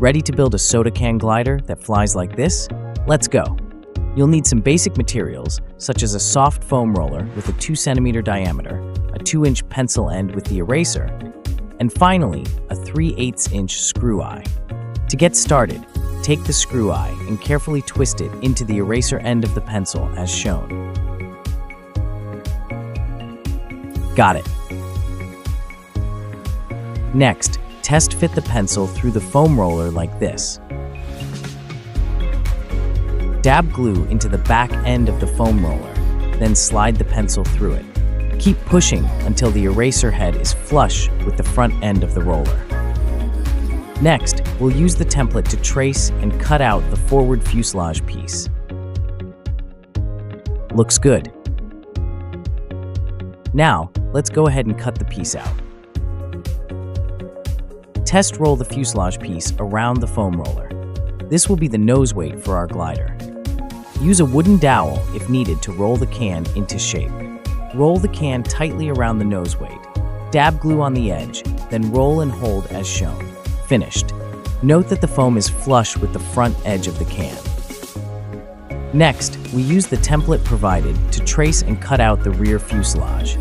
Ready to build a soda can glider that flies like this? Let's go! You'll need some basic materials, such as a soft foam roller with a 2 cm diameter, a 2-inch pencil end with the eraser, and finally, a 3/8 inch screw eye. To get started, take the screw eye and carefully twist it into the eraser end of the pencil as shown. Got it. Next, test fit the pencil through the foam roller like this. Dab glue into the back end of the foam roller, then slide the pencil through it. Keep pushing until the eraser head is flush with the front end of the roller. Next, we'll use the template to trace and cut out the forward fuselage piece. Looks good. Now, let's go ahead and cut the piece out. Test roll the fuselage piece around the foam roller. This will be the nose weight for our glider. Use a wooden dowel if needed to roll the can into shape. Roll the can tightly around the nose weight. Dab glue on the edge, then roll and hold as shown. Finished. Note that the foam is flush with the front edge of the can. Next, we use the template provided to trace and cut out the rear fuselage.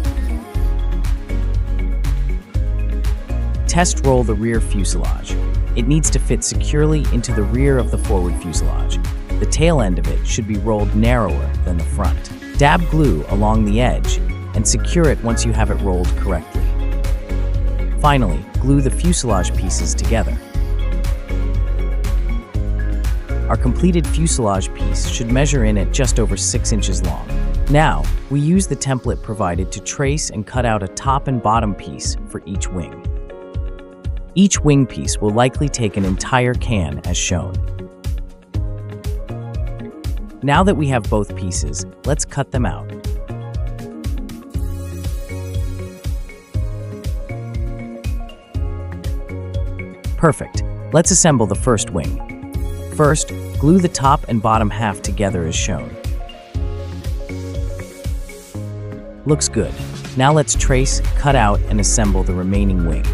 Test roll the rear fuselage. It needs to fit securely into the rear of the forward fuselage. The tail end of it should be rolled narrower than the front. Dab glue along the edge and secure it once you have it rolled correctly. Finally, glue the fuselage pieces together. Our completed fuselage piece should measure in at just over 6 inches long. Now, we use the template provided to trace and cut out a top and bottom piece for each wing. Each wing piece will likely take an entire can as shown. Now that we have both pieces, let's cut them out. Perfect. Let's assemble the first wing. First, glue the top and bottom half together as shown. Looks good. Now let's trace, cut out, and assemble the remaining wing.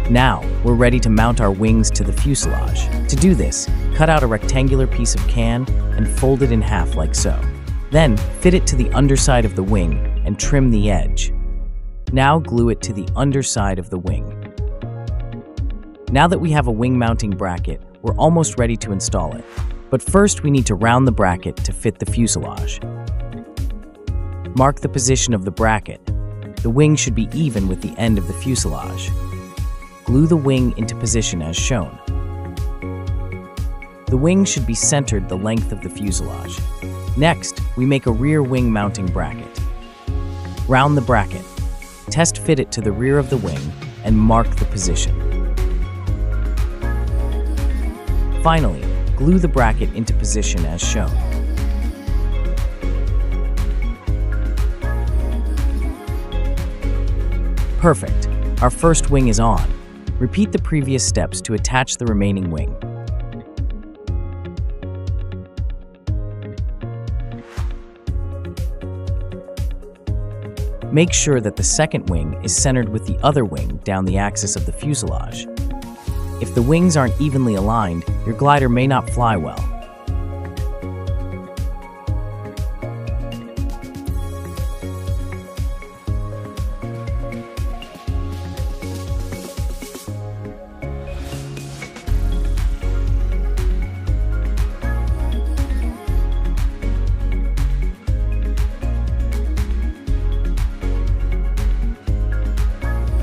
Now, we're ready to mount our wings to the fuselage. To do this, cut out a rectangular piece of can and fold it in half like so. Then, fit it to the underside of the wing and trim the edge. Now glue it to the underside of the wing. Now that we have a wing mounting bracket, we're almost ready to install it. But first we need to round the bracket to fit the fuselage. Mark the position of the bracket. The wing should be even with the end of the fuselage. Glue the wing into position as shown. The wing should be centered the length of the fuselage. Next, we make a rear wing mounting bracket. Round the bracket. Test fit it to the rear of the wing and mark the position. Finally, glue the bracket into position as shown. Perfect. Our first wing is on. Repeat the previous steps to attach the remaining wing. Make sure that the second wing is centered with the other wing down the axis of the fuselage. If the wings aren't evenly aligned, your glider may not fly well.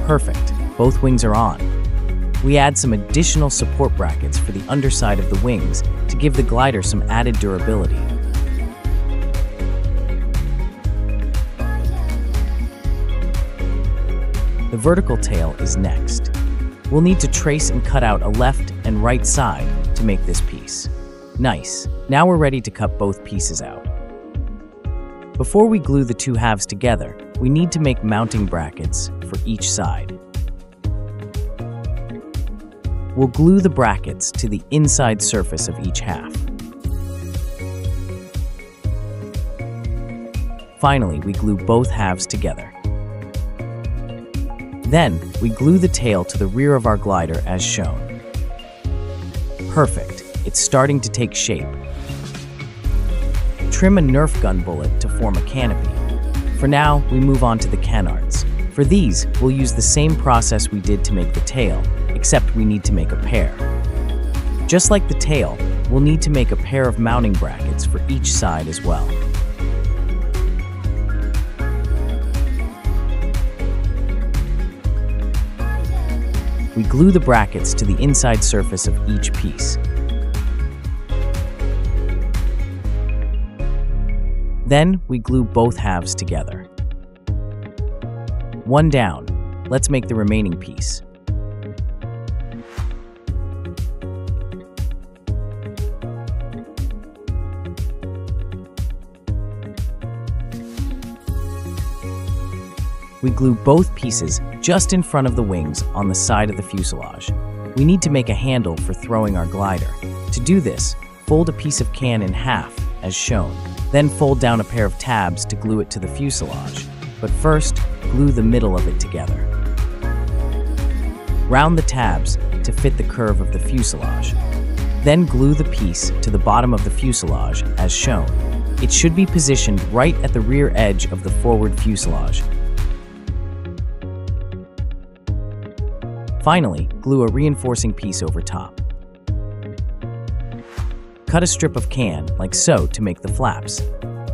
Perfect. Both wings are on. We add some additional support brackets for the underside of the wings to give the glider some added durability. The vertical tail is next. We'll need to trace and cut out a left and right side to make this piece. Nice. Now we're ready to cut both pieces out. Before we glue the two halves together, we need to make mounting brackets for each side. we'll glue the brackets to the inside surface of each half. Finally, we glue both halves together. Then, we glue the tail to the rear of our glider as shown. Perfect, it's starting to take shape. Trim a Nerf gun bullet to form a canopy. For now, we move on to the canards. For these, we'll use the same process we did to make the tail, except we need to make a pair. Just like the tail, we'll need to make a pair of mounting brackets for each side as well. We glue the brackets to the inside surface of each piece. Then, we glue both halves together. One down. Let's make the remaining piece. We glue both pieces just in front of the wings on the side of the fuselage. We need to make a handle for throwing our glider. To do this, fold a piece of can in half, as shown. Then fold down a pair of tabs to glue it to the fuselage. But first, glue the middle of it together. Round the tabs to fit the curve of the fuselage. Then glue the piece to the bottom of the fuselage, as shown. It should be positioned right at the rear edge of the forward fuselage. Finally, glue a reinforcing piece over top. Cut a strip of can, like so, to make the flaps.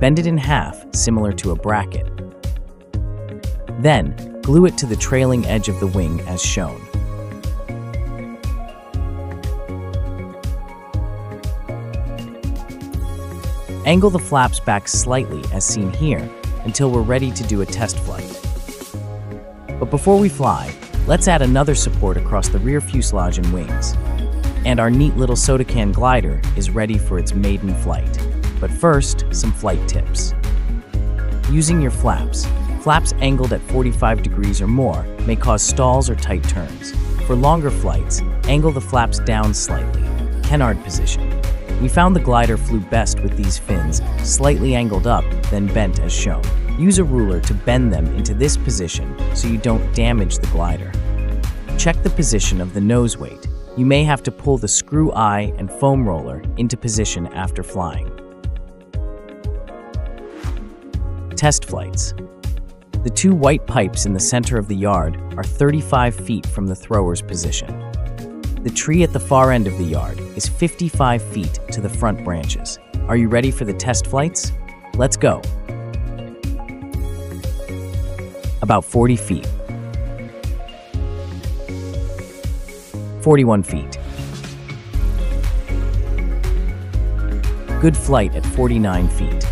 Bend it in half, similar to a bracket. Then, glue it to the trailing edge of the wing as shown. Angle the flaps back slightly as seen here until we're ready to do a test flight. But before we fly, let's add another support across the rear fuselage and wings. And our neat little soda can glider is ready for its maiden flight. But first, some flight tips. Using your flaps. Flaps angled at 45 degrees or more may cause stalls or tight turns. For longer flights, angle the flaps down slightly. Canard position. We found the glider flew best with these fins, slightly angled up, then bent as shown. Use a ruler to bend them into this position so you don't damage the glider. Check the position of the nose weight. You may have to pull the screw eye and foam roller into position after flying. Test flights. The two white pipes in the center of the yard are 35 feet from the thrower's position. The tree at the far end of the yard is 55 feet to the front branches. Are you ready for the test flights? Let's go. About 40 feet. 41 feet. Good flight at 49 feet.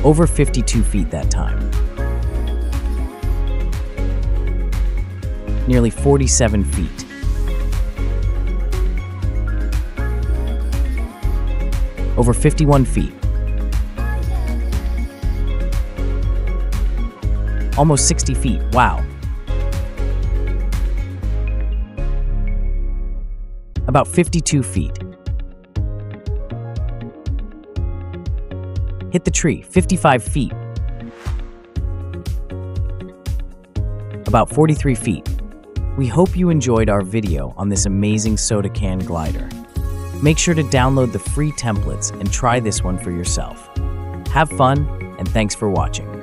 Over 52 feet that time. Nearly 47 feet. Over 51 feet. Almost 60 feet, wow. About 52 feet. Hit the tree, 55 feet. About 43 feet. We hope you enjoyed our video on this amazing soda can glider. Make sure to download the free templates and try this one for yourself. Have fun, and thanks for watching.